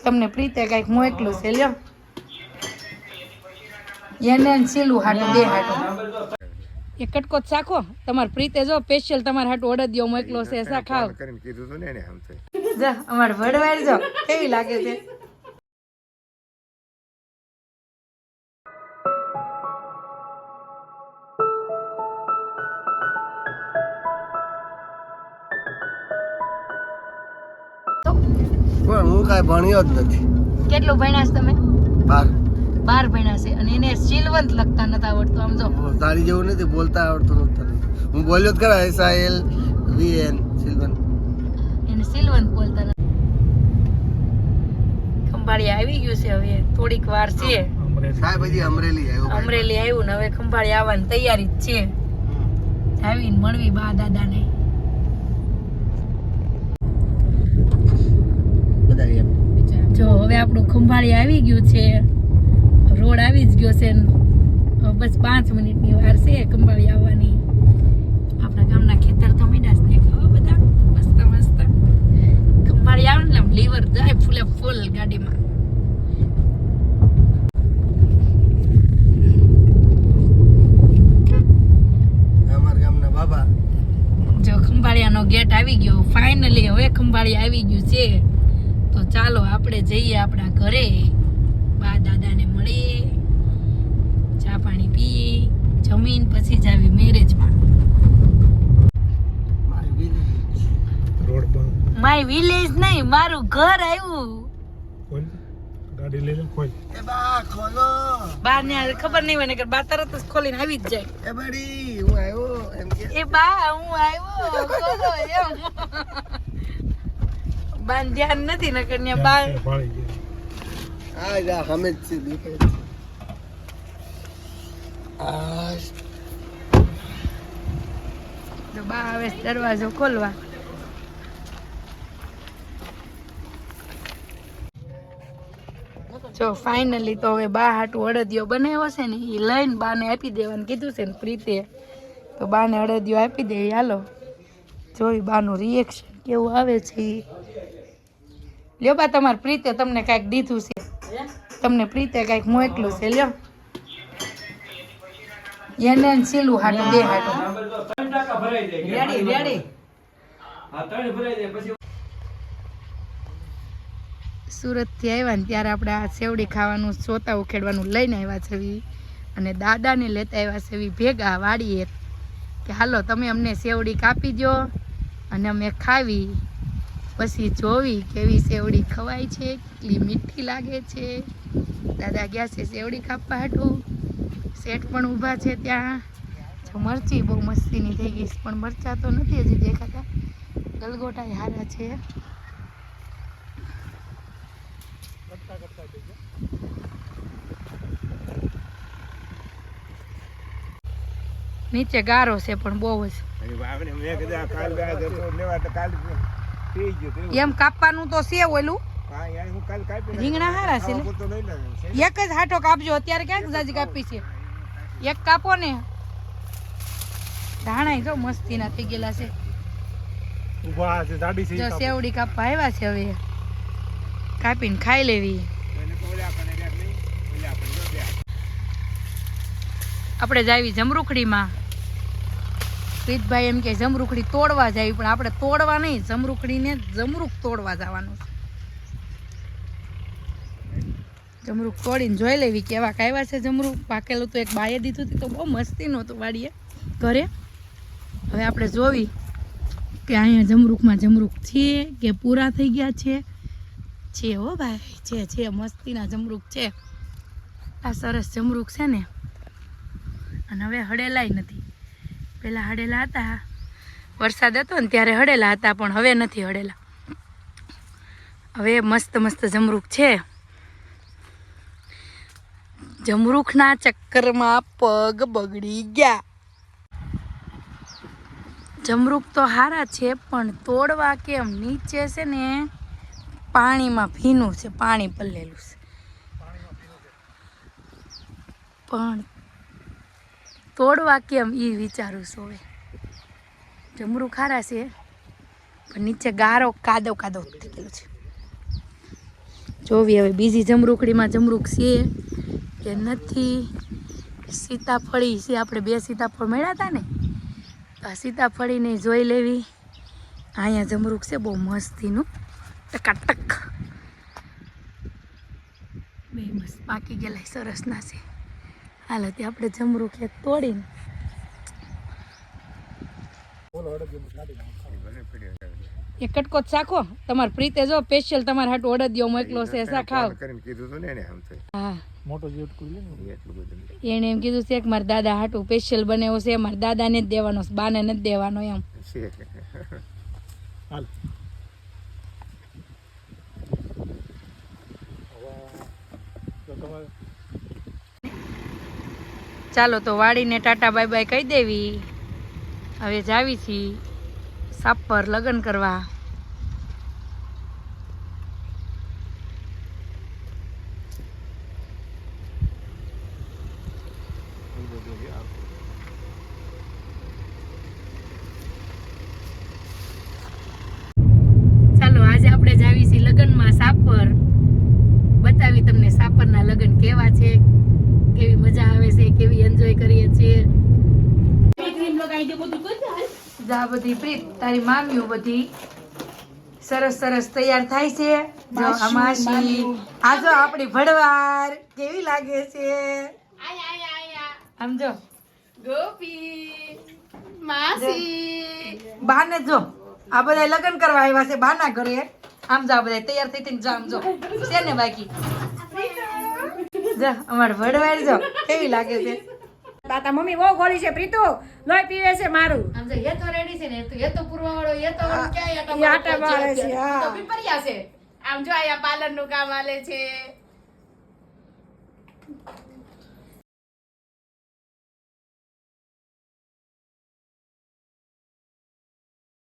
તમને પ્રીતે કંઈક મોકલું છે લ્યો એને સીલું હાટું બે હાટું એક કટકો શાખો તમારે પ્રીતે જો સ્પેશિયલ તમારે હાટું અડદિયો મોકલો છે સા ખાવ જા અમાર વડવાડ જો કેવી લાગે છે પણ હું કાંઈ ભણ્યો જ નથી. કેટલું ભણ્યા છો તમે 12 ભણ્યા છે અને એને સિલવંત લખતા નથી આવડતું આમ જો તારી જેવું નથી બોલતા આવડતું નથી. હું બોલ્યો જ ખરા SIL VN સિલ્વન એને સિલવંત બોલતા નથી ખંભાળી આવી ગયું છે હવે થોડીક વાર છે સાહેબ હજી અમરેલી આવ્યું ને હવે ખંભાળી આવવાની તૈયારી જ છે આવીને મળવી બા દાદાને જો હવે આપણું ખંભાળી આવી ગયું છે રોડ આવી જ ગયો છે બસ 5 મિનિટની વાર છે ખંભાળી આવવાની આપણા ગામના ખેતર તો મીડા જ દેખાવ બધા મસ્ત મસ્ત ખંભાળી આવે ને લીવર જાય ફૂલે ફૂલ ગાડીમાં અમારા ગામના બાબા જો ખંભાળિયાનો ગેટ આવી ગયો ફાઇનલી હવે ખંભાળી આવી ગયું છે તો ચાલો આપણે જઈએ આપણા ઘરે બા દાદાને મળીએ ચા પાણી પીએ જમીન પછી જાવી મેરેજમાં માય વિલેજ નહીં મારું ઘર આવ્યું ગાડી લઈ લે ખોલ એ બા ખોલો બા ને ખબર નહીં હોય ને કે બા તરત જ ખોલીને આવી જ જાય એ બડી હું આવ્યો એમ કે એ બા હું આવ્યો ખોલો એમ બાન ધ્યાન નથી ને કે બા ભાળી ગયા આ જા હમે જ છે દેખાય આ તો બા આવે છે દરવાજો ખોલવા જો ફાઇનલી તો હવે બા હાટું અડદિયો બનાવ્યો છે ને એ લઈને બાને આપી દેવાનું કીધું છે ને પ્રીતે તો બાને અડદિયો આપી દે હાલો જોઈ બાનું રિએક્શન કેવું આવે છે લ્યો બા તમારે પ્રીતે તમને કાંઈક દીધું છે તમને પ્રીતે કાંઈક મોકલું છે લ્યો એને સીલું હાટું બે હાટું સુરતથી આવ્યા ને ત્યારે આપણે આ સેવડી ખાવાનું સોતા ઉખેડવાનું લઈને આવ્યા છે અને દાદાને લેતા આવ્યા છે ભેગા વાડીએ કે હાલો તમે અમને સેવડી કાપી દો અને અમે ખાવી પછી જોવી કેવી સેવડી ખવાય છે કેટલી મીઠી લાગે છે દાદા ગયા છે સેવડી કાપવા હાટું શેઠ પણ ઊભા છે ત્યાં જો મરચી બહુ મસ્તીની થઈ ગઈ પણ મરચા તો નથી હજી દેખાતા ગલગોટા હારા છે નીચે ગારો છે પણ બહુ જ એમ કાપવાનું તો છે ઓલું રીંગણા હારા છે એક જ હાટો કાપજો અત્યારે ક્યાંક જાજી કાપી છે એક કાપો ને ધાણા જો મસ્તીના થઈ ગયેલા છે જો સેવડી કાપવા આવ્યા છે હવે કાપીને ખાઈ લેવી આપણે જાવી જમરૂખડીમાં પ્રીતભાઈ એમ કે જમરૂખડી તોડવા જાવી પણ આપણે તોડવા નહીં જમરૂખડીને જમરૂખ તોડવા જવાનું જમરૂખ તોડીને જોઈ લેવી કેવા કાવ્યા છે જમરૂખ પાકેલું તો એક બાએ દીધું હતું તો બહુ મસ્તી નહોતું વાડીએ ઘરે હવે આપણે જોવી કે અહીંયા જમરૂખમાં જમરૂખ છે કે પૂરા થઈ ગયા છે હો ભાઈ છે મસ્તીના જમરૂખ છે આ સરસ જમરૂખ છે ને અને હવે હળેલાય નથી પહેલાં હળેલા હતા વરસાદ હતો ને ત્યારે હળેલા હતા પણ હવે નથી હળેલા હવે મસ્ત મસ્ત જમરૂખ છે જમરૂખના ચક્કરમાં પગ બગડી ગયા જમરૂખ તો સારા છે પણ તોડવા કેમ નીચે છે ને પાણીમાં ભીનું છે પાણી પલ્લેલું છે પણ તોડવા કેમ એ વિચારું છું હવે જમરૂખ ખારા છે પણ નીચે ગારો કાદવ કાદવ થઈ ગયેલું છે જોવી હવે બીજી જમરૂખડીમાં જમરૂખ છે કે નથી. સીતાફળી છે, આપણે 2 સીતાફળ મળ્યા હતા ને, આ સીતાફળીને જોઈ લેવી. અહીંયા જમરૂખ છે બહુ મસ્તીનું, ટકાટક બે મસ્ત પાકી ગયેલા સરસના છે. હાલો તે આપણે જમરૂખ એક તોડીને એક કટકો જ શાખો. તમારે પ્રીતે જો સ્પેશિયલ તમારા હાટુ અડદિયો મોકલો છે, શા ખાવ? હા મોટો જેટ કોઈ લે ને એટલું બધું એને એમ કીધું છે કે મારા દાદા હાટુ સ્પેશિયલ બનાવ્યો છે, મારા દાદાને જ દેવાનો છે, બાને નથી દેવાનો એમ. હાલ તો તમારે ચાલો તો વાડીને ટાટા બાય બાય કહી દેવી. હવે જાવી છીએ સાપર લગ્ન કરવા. ચાલો આજે આપણે જાવી છીએ લગ્નમાં સાપર. બતાવી તમને સાપરના લગ્ન કેવા છે, કેવી મજા આવે છે, કેવી એન્જોય કરીએ છીએ. જા બધી પ્રીત તારી મામીઓ બધી સરસ સરસ તૈયાર થાય છે. જો આ માસી, આ જો આપણી ભડવાર કેવી લાગે છે. આમ જો ગોપી માસી બાને જો આ બધા લગ્ન કરવા આવ્યા છે બાના ઘરે. આમ જો આ બધા તૈયાર થઈ થઈને જો આમ જો છે ને બાકી જો અમાર ભડવાર જો કેવી લાગે છે. તાતા મમ્મી બહુ ગોળી છે પ્રીતુ લોહી પીવે છે મારું આમ જો એ તો રેડી છે ને, એ તો પૂર્વા વાળો એ તો ક્યાં ઈ આટા મારે છે, હા. તો પીપરિયા છે. આમ જો આયા પાર્લર નું કામ આલે છે